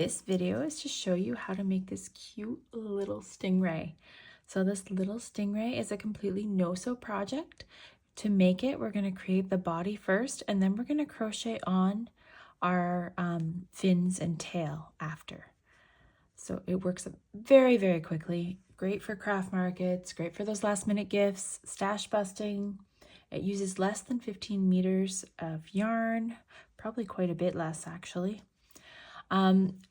this video is to show you how to make this cute little stingray. So this little stingray is a completely no-sew project. To make it, we're going to create the body first, and then we're going to crochet on our fins and tail after. So it works very, very quickly. Great for craft markets, great for those last minute gifts, stash busting. It uses less than 15 meters of yarn, probably quite a bit less actually.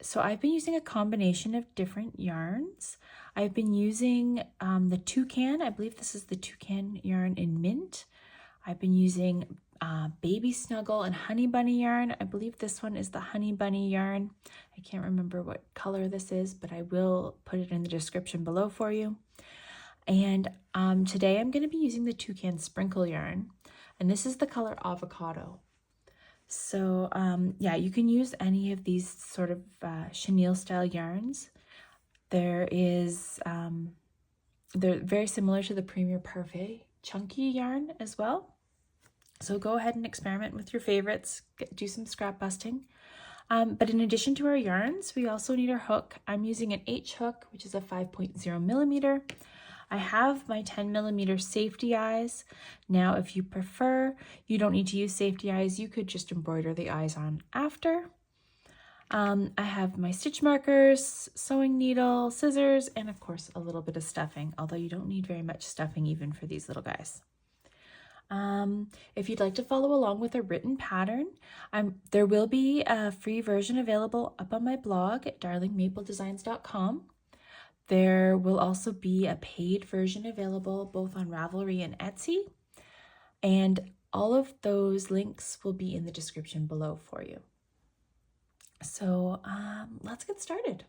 So I've been using a combination of different yarns. I've been using the Toucan. I believe this is the Toucan yarn in mint. I've been using baby Snuggle and honey bunny yarn. I believe this one is the honey bunny yarn. I can't remember what color this is, but I will put it in the description below for you. And today I'm going to be using the Toucan sprinkle yarn, and this is the color avocado. So yeah, you can use any of these sort of chenille style yarns. There is, they're very similar to the Premier Parfait chunky yarn as well. So go ahead and experiment with your favorites, do some scrap busting. But in addition to our yarns, we also need our hook. I'm using an H hook, which is a 5.0 millimeter. I have my 10 millimeter safety eyes. Now, if you prefer, you don't need to use safety eyes. You could just embroider the eyes on after. I have my stitch markers, sewing needle, scissors, and of course a little bit of stuffing, although you don't need very much stuffing even for these little guys. If you'd like to follow along with a written pattern, there will be a free version available up on my blog at darlingmapledesigns.com. There will also be a paid version available both on Ravelry and Etsy, and all of those links will be in the description below for you. So let's get started.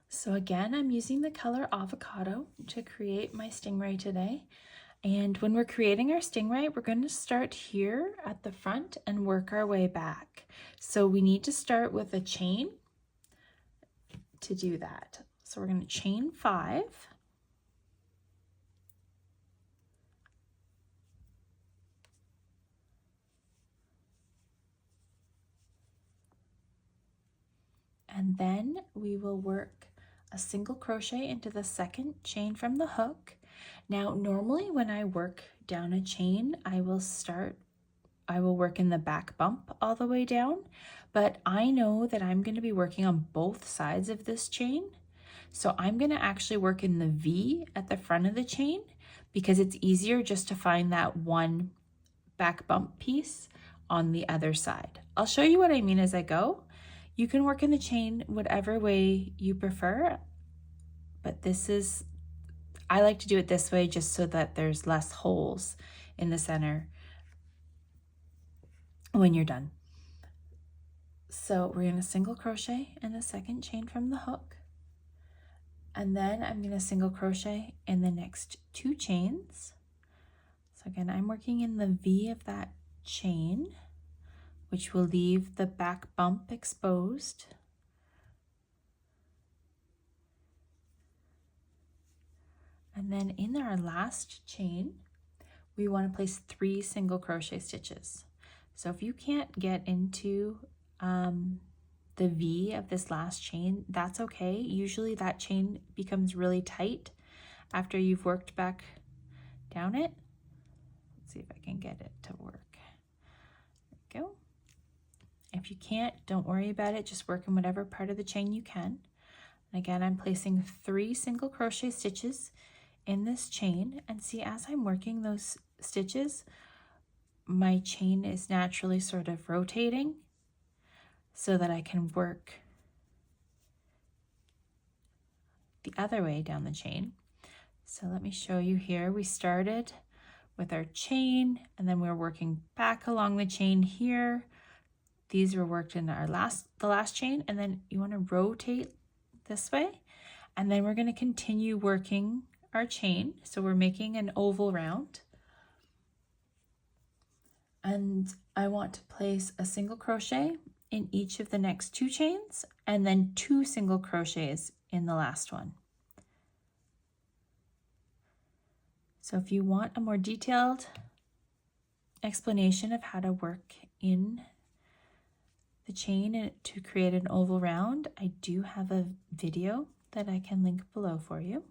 So again, I'm using the color avocado to create my stingray today. And when we're creating our stingray, we're going to start here at the front and work our way back. So we need to start with a chain to do that. So we're going to chain 5. And then we will work a single crochet into the second chain from the hook. Now, normally when I work down a chain, I will work in the back bump all the way down, but I know that I'm going to be working on both sides of this chain. So I'm going to actually work in the V at the front of the chain because it's easier just to find that one back bump piece on the other side. I'll show you what I mean as I go. You can work in the chain whatever way you prefer, but I like to do it this way just so that there's less holes in the center when you're done. So we're going to single crochet in the second chain from the hook, and then I'm going to single crochet in the next 2 chains. So again, I'm working in the V of that chain, which will leave the back bump exposed. And then in our last chain, we want to place 3 single crochet stitches. So if you can't get into the V of this last chain, that's okay. Usually that chain becomes really tight after you've worked back down it. Let's see if I can get it to work. There we go. If you can't, don't worry about it. Just work in whatever part of the chain you can. And again, I'm placing 3 single crochet stitches in this chain, and see, as I'm working those stitches, my chain is naturally sort of rotating so that I can work the other way down the chain. So let me show you here. We started with our chain, and then we're working back along the chain here. These were worked in the last chain, and then you want to rotate this way, and then we're going to continue working our chain. So we're making an oval round, and I want to place a single crochet in each of the next 2 chains, and then 2 single crochets in the last one. So if you want a more detailed explanation of how to work in the chain to create an oval round, I do have a video that I can link below for you.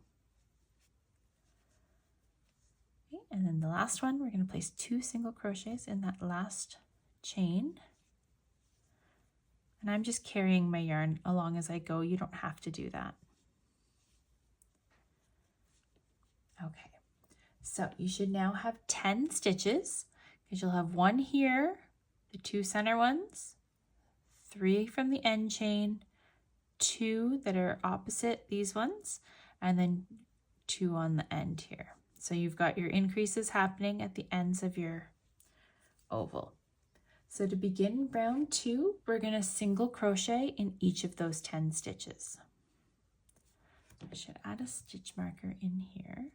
Okay, and then the last one, we're going to place 2 single crochets in that last chain. And I'm just carrying my yarn along as I go. You don't have to do that. Okay, so you should now have 10 stitches because you'll have 1 here, the 2 center ones, 3 from the end chain, 2 that are opposite these ones, and then 2 on the end here. So you've got your increases happening at the ends of your oval. So to begin round 2, we're going to single crochet in each of those 10 stitches. I should add a stitch marker in here.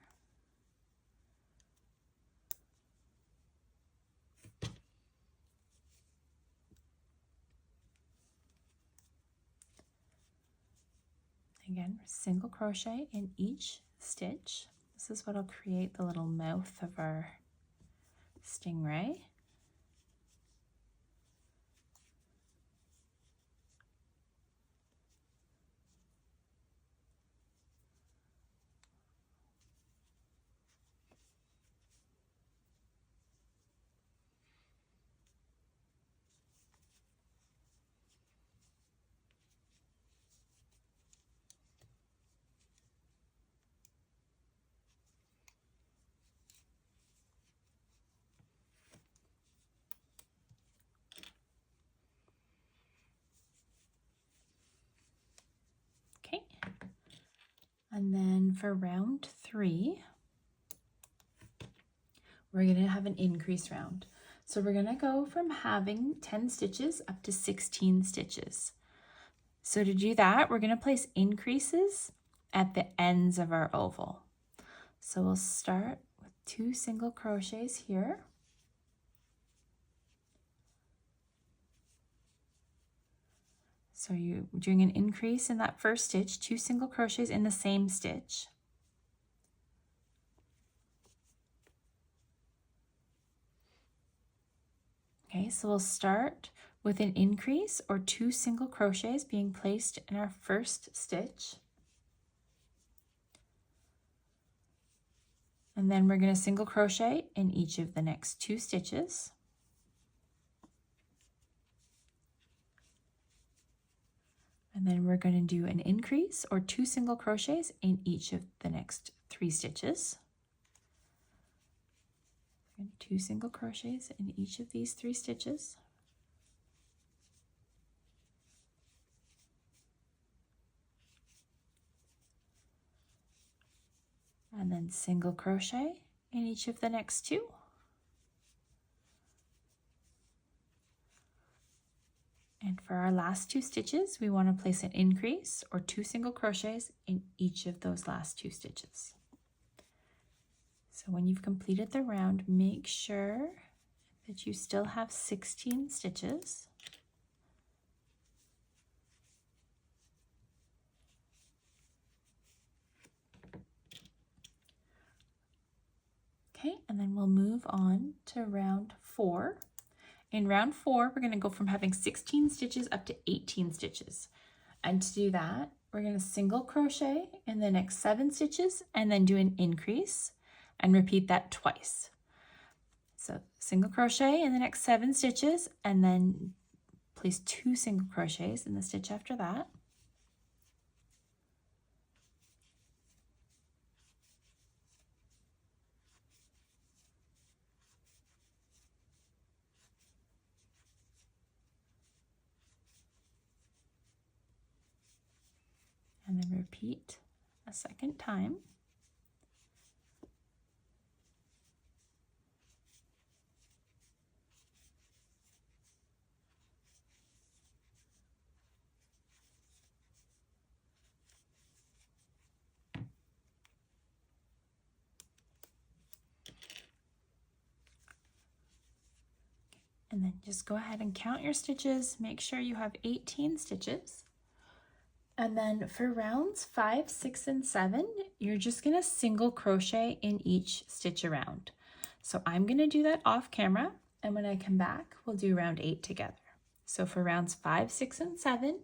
Again, single crochet in each stitch. This is what will create the little mouth of our stingray. And then for round 3, we're going to have an increase round. So we're going to go from having 10 stitches up to 16 stitches. So to do that, we're going to place increases at the ends of our oval. So we'll start with 2 single crochets here. So you're doing an increase in that first stitch, 2 single crochets in the same stitch. Okay, so we'll start with an increase or 2 single crochets being placed in our first stitch. And then we're going to single crochet in each of the next 2 stitches. And then we're going to do an increase or 2 single crochets in each of the next 3 stitches. 2 single crochets in each of these 3 stitches. And then single crochet in each of the next 2. And for our last 2 stitches, we want to place an increase or 2 single crochets in each of those last 2 stitches. So when you've completed the round, make sure that you still have 16 stitches. Okay, and then we'll move on to round 4. In round 4, we're going to go from having 16 stitches up to 18 stitches. And to do that, we're going to single crochet in the next 7 stitches and then do an increase and repeat that twice. So single crochet in the next 7 stitches and then place 2 single crochets in the stitch after that. And then repeat a second time. And then just go ahead and count your stitches. Make sure you have 18 stitches. And then for rounds 5, 6, and 7, you're just going to single crochet in each stitch around. So I'm going to do that off camera, and when I come back, we'll do round 8 together. So for rounds 5, 6, and 7,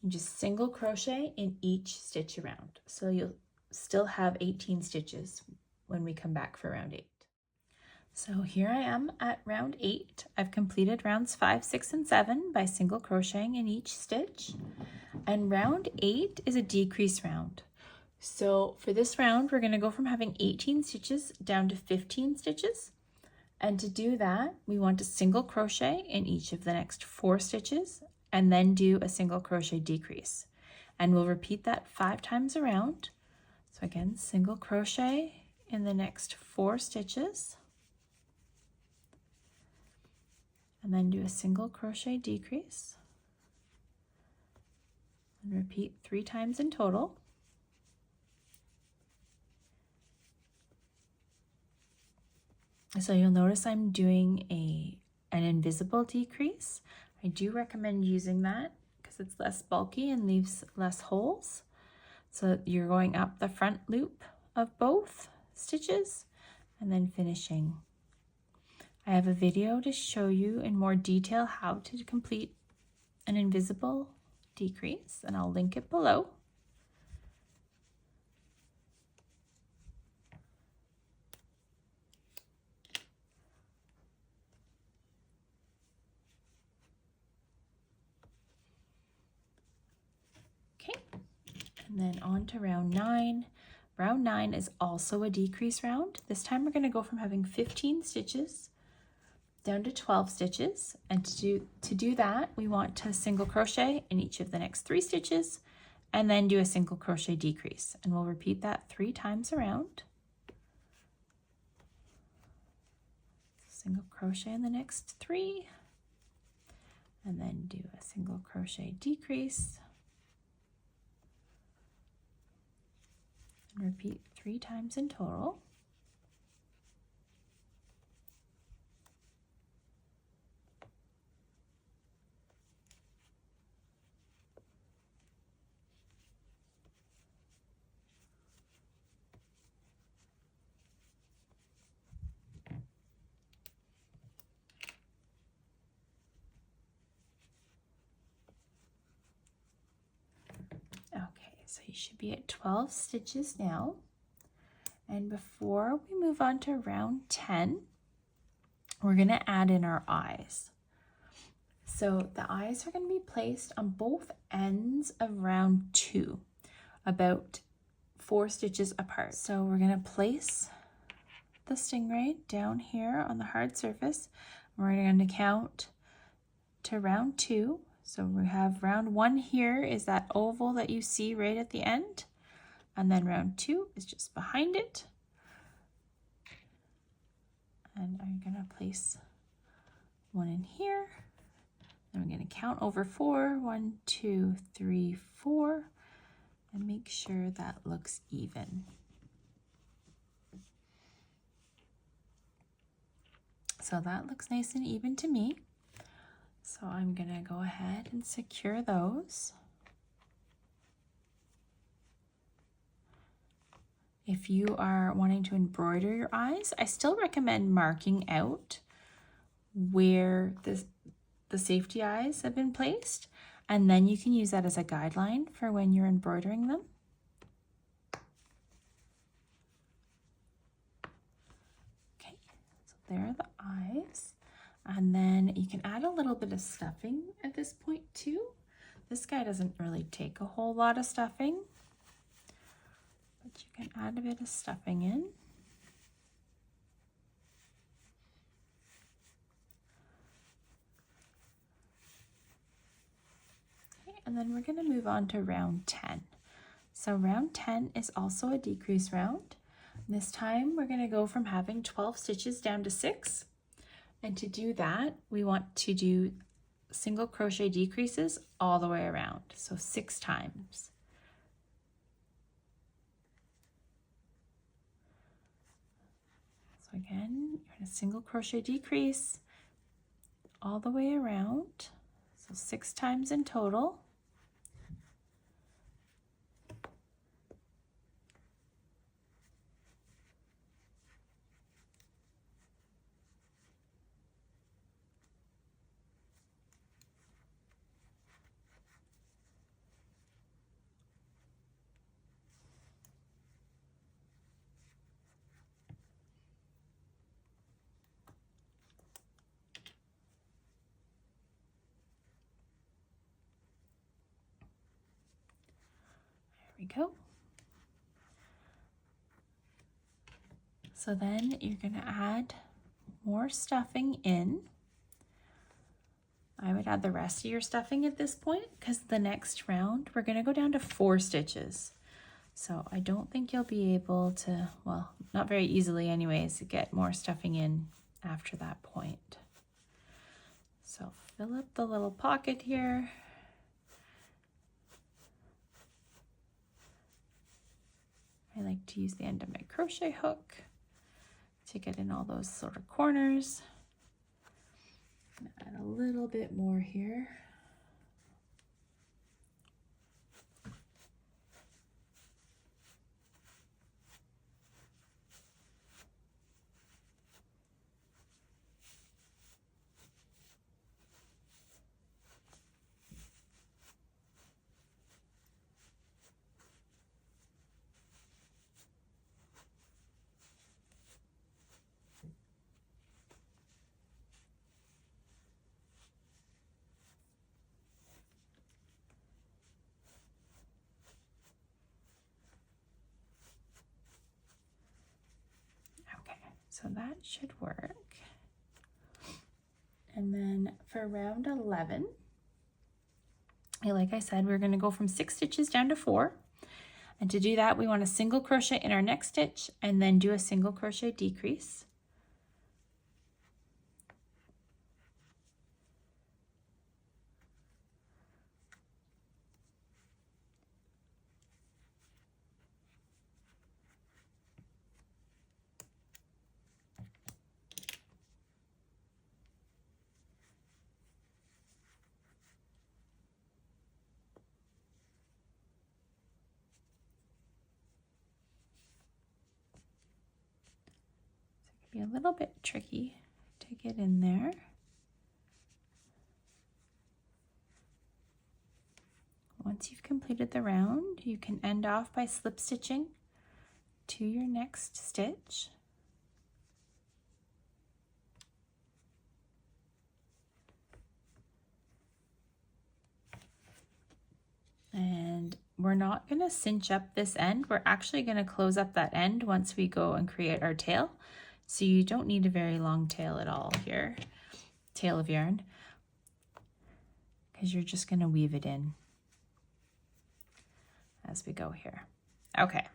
you just single crochet in each stitch around. So you'll still have 18 stitches when we come back for round 8. So here I am at round 8. I've completed rounds 5, 6, and 7 by single crocheting in each stitch. And round 8 is a decrease round. So for this round, we're going to go from having 18 stitches down to 15 stitches. And to do that, we want to single crochet in each of the next 4 stitches and then do a single crochet decrease. And we'll repeat that 5 times around. So again, single crochet in the next 4 stitches and then do a single crochet decrease and repeat 3 times in total. So you'll notice I'm doing an invisible decrease. I do recommend using that because it's less bulky and leaves less holes. So you're going up the front loop of both stitches and then finishing. I have a video to show you in more detail how to complete an invisible decrease, and I'll link it below. Okay, and then on to round 9. Round 9 is also a decrease round. This time we're going to go from having 15 stitches down to 12 stitches, and to do that we want to single crochet in each of the next 3 stitches and then do a single crochet decrease, and we'll repeat that 3 times around. Single crochet in the next 3 and then do a single crochet decrease and repeat 3 times in total. Okay, so you should be at 12 stitches now. And before we move on to round 10, we're going to add in our eyes. So the eyes are going to be placed on both ends of round 2, about 4 stitches apart. So we're going to place the stingray down here on the hard surface. We're going to count to round 2. So we have round 1 here is that oval that you see right at the end. And then round 2 is just behind it. And I'm going to place one in here. Then we're going to count over 4. 1, 2, 3, 4. And make sure that looks even. So that looks nice and even to me. So I'm going to go ahead and secure those. If you are wanting to embroider your eyes, I still recommend marking out where the safety eyes have been placed, and then you can use that as a guideline for when you're embroidering them. Okay, so there are the eyes. And then you can add a little bit of stuffing at this point too. This guy doesn't really take a whole lot of stuffing, but you can add a bit of stuffing in. Okay, and then we're going to move on to round 10. So round 10 is also a decrease round. This time we're going to go from having 12 stitches down to 6. And to do that, we want to do single crochet decreases all the way around, so 6 times. So again, you're going to single crochet decrease all the way around, so 6 times in total. we go. So then you're going to add more stuffing in. I would add the rest of your stuffing at this point because the next round we're going to go down to 4 stitches. So I don't think you'll be able to, well, not very easily anyways, to get more stuffing in after that point. So fill up the little pocket here. I like to use the end of my crochet hook to get in all those sort of corners. Add a little bit more here. So that should work. And then for round 11, like I said, we're going to go from 6 stitches down to 4. And to do that, we want to single crochet in our next stitch and then do a single crochet decrease. Be a little bit tricky to get in there. Once you've completed the round, you can end off by slip stitching to your next stitch. And we're not going to cinch up this end. We're actually going to close up that end once we go and create our tail. So you don't need a very long tail at all here, tail of yarn, because you're just going to weave it in as we go here. Okay,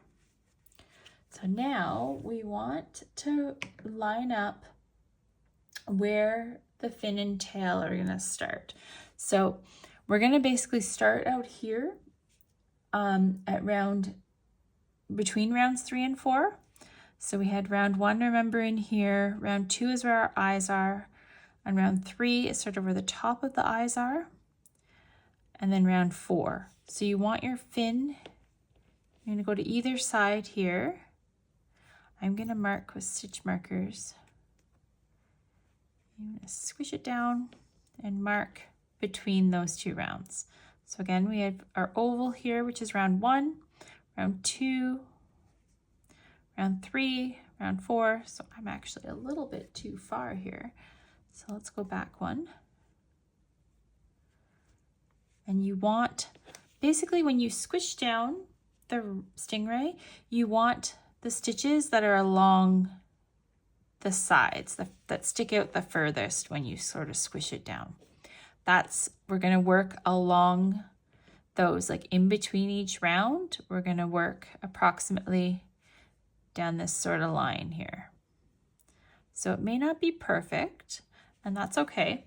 so now we want to line up where the fin and tail are going to start. So we're going to basically start out here at between rounds 3 and 4. So we had round 1, remember, in here. Round 2 is where our eyes are. And round 3 is sort of where the top of the eyes are. And then round 4. So you want your fin, you're going to go to either side here. I'm going to mark with stitch markers. I'm going to squish it down and mark between those 2 rounds. So again, we have our oval here, which is round 1, round 2, round 3, round 4. So I'm actually a little bit too far here. So let's go back one. And you want, basically when you squish down the stingray, you want the stitches that are along the sides, that stick out the furthest when you sort of squish it down. We're going to work along those, like in between each round. We're going to work approximately down this sort of line here. So it may not be perfect, and that's okay.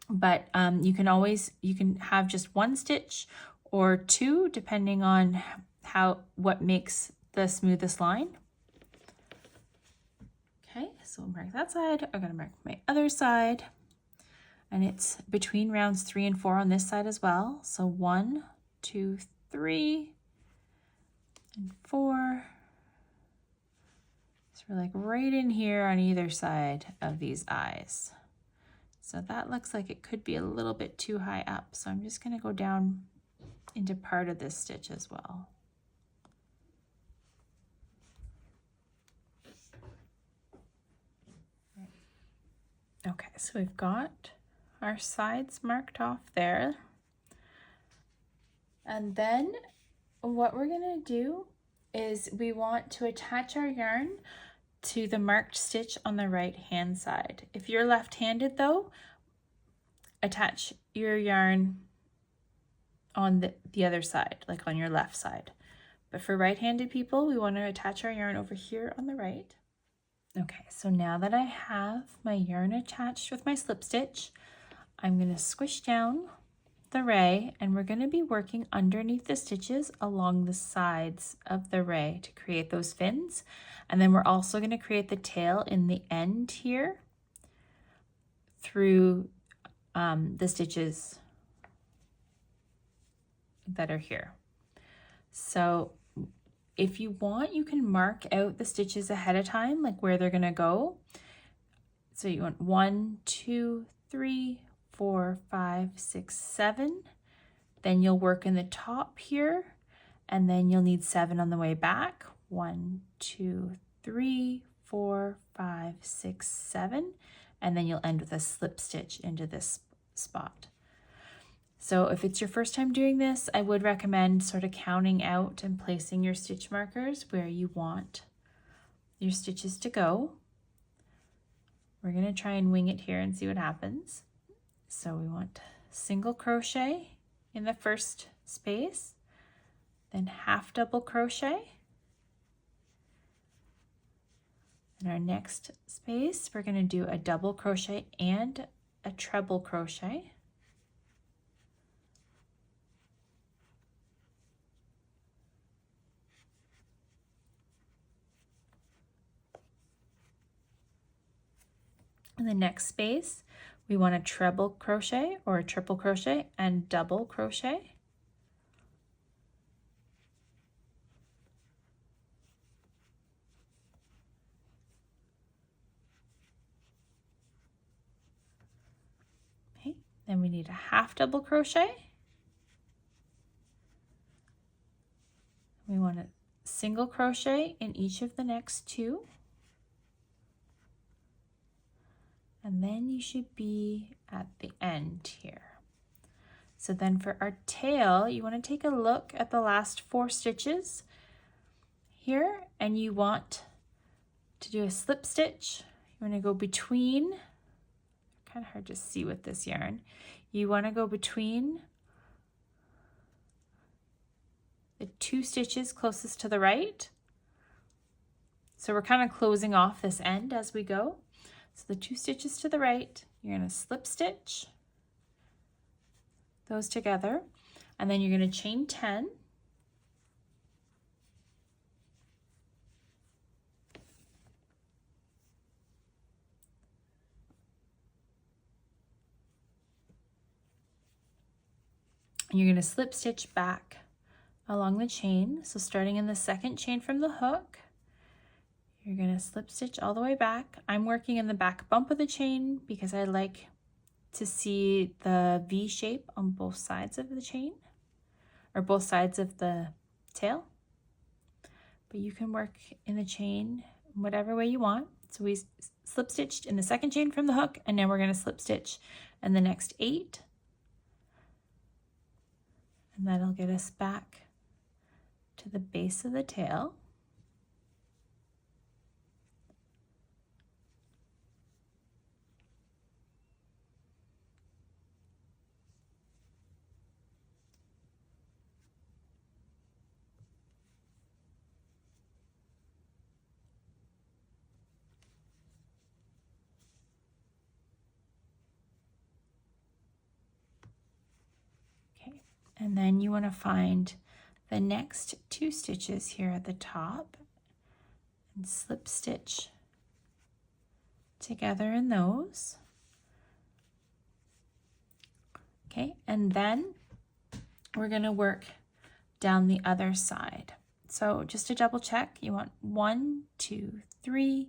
But you can have just 1 stitch or 2, depending on what makes the smoothest line. Okay, so we'll mark that side. I'm going to mark my other side. And it's between rounds 3 and 4 on this side as well. So 1, 2, 3, and 4. So we're like right in here on either side of these eyes. So that looks like it could be a little bit too high up. So I'm just going to go down into part of this stitch as well. Okay, so we've got our sides marked off there. And then what we're gonna do is we want to attach our yarn to the marked stitch on the right hand side. If you're left-handed though, attach your yarn on the other side, like on your left side. But for right-handed people, we want to attach our yarn over here on the right. Okay, so now that I have my yarn attached with my slip stitch, I'm going to squish down the ray, and we're going to be working underneath the stitches along the sides of the ray to create those fins. And then we're also going to create the tail in the end here through the stitches that are here. So if you want, you can mark out the stitches ahead of time, like where they're going to go. So you want 1, 2, 3, 4, 5, 6, 7. Then you'll work in the top here, and then you'll need 7 on the way back. 1, 2, 3, 4, 5, 6, 7. And then you'll end with a slip stitch into this spot. So if it's your first time doing this, I would recommend sort of counting out and placing your stitch markers where you want your stitches to go. We're going to try and wing it here and see what happens. So we want single crochet in the first space, then half double crochet. In our next space, we're going to do a double crochet and a treble crochet. In the next space, we want a treble crochet or a triple crochet and double crochet. Okay, then we need a half double crochet. We want a single crochet in each of the next 2. And then you should be at the end here. So then for our tail, you want to take a look at the last 4 stitches here, and you want to do a slip stitch. You want to go between, kind of hard to see with this yarn. You want to go between the 2 stitches closest to the right. So we're kind of closing off this end as we go. So the 2 stitches to the right, you're going to slip stitch those together, and then you're going to chain 10. And you're going to slip stitch back along the chain. So starting in the second chain from the hook, you're going to slip stitch all the way back. I'm working in the back bump of the chain because I like to see the V shape on both sides of the chain, or both sides of the tail. But you can work in the chain whatever way you want. So we slip stitched in the second chain from the hook, and now we're going to slip stitch in the next 8. And that'll get us back to the base of the tail. And then you want to find the next 2 stitches here at the top and slip stitch together in those. Okay, and then we're going to work down the other side. So just to double check, you want 1, 2, 3,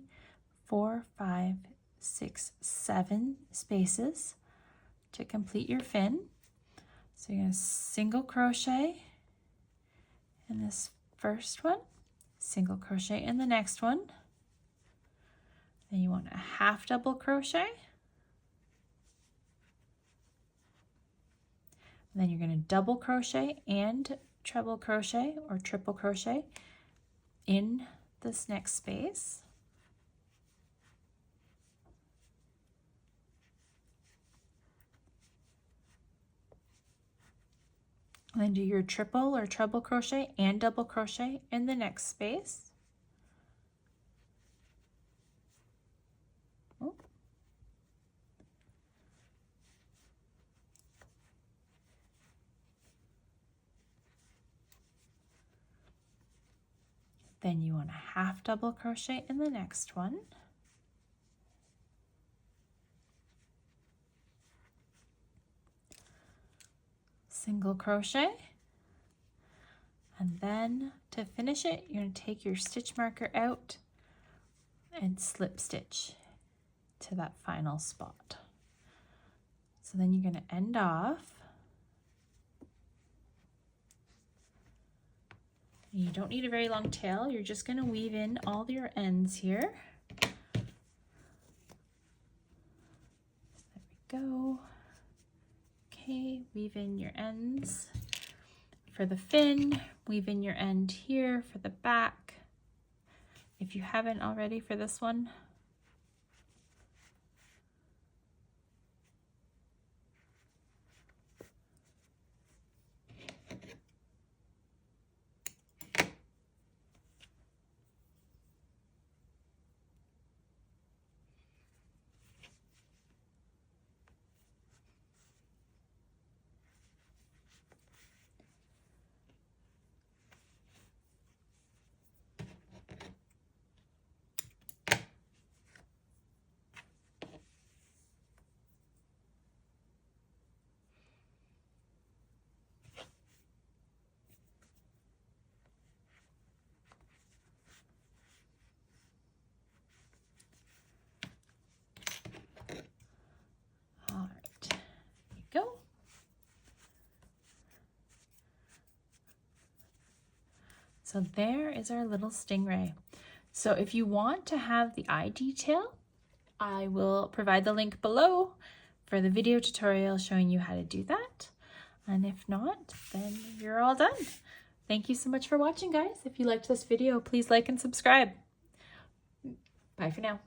4, 5, 6, 7 spaces to complete your fin. So you're going to single crochet in this first one, single crochet in the next one. Then you want a half double crochet. And then you're going to double crochet and treble crochet or triple crochet in this next space. And then do your triple or treble crochet and double crochet in the next space. Oh. Then you want a half double crochet in the next one. Single crochet, and then to finish it you're going to take your stitch marker out and slip stitch to that final spot. So then you're going to end off. You don't need a very long tail, you're just going to weave in all your ends here. There we go. Okay, weave in your ends for the fin, weave in your end here for the back. If you haven't already for this one. So there is our little stingray. So if you want to have the eye detail, I will provide the link below for the video tutorial showing you how to do that. And if not, then you're all done. Thank you so much for watching, guys. If you liked this video, please like and subscribe. Bye for now.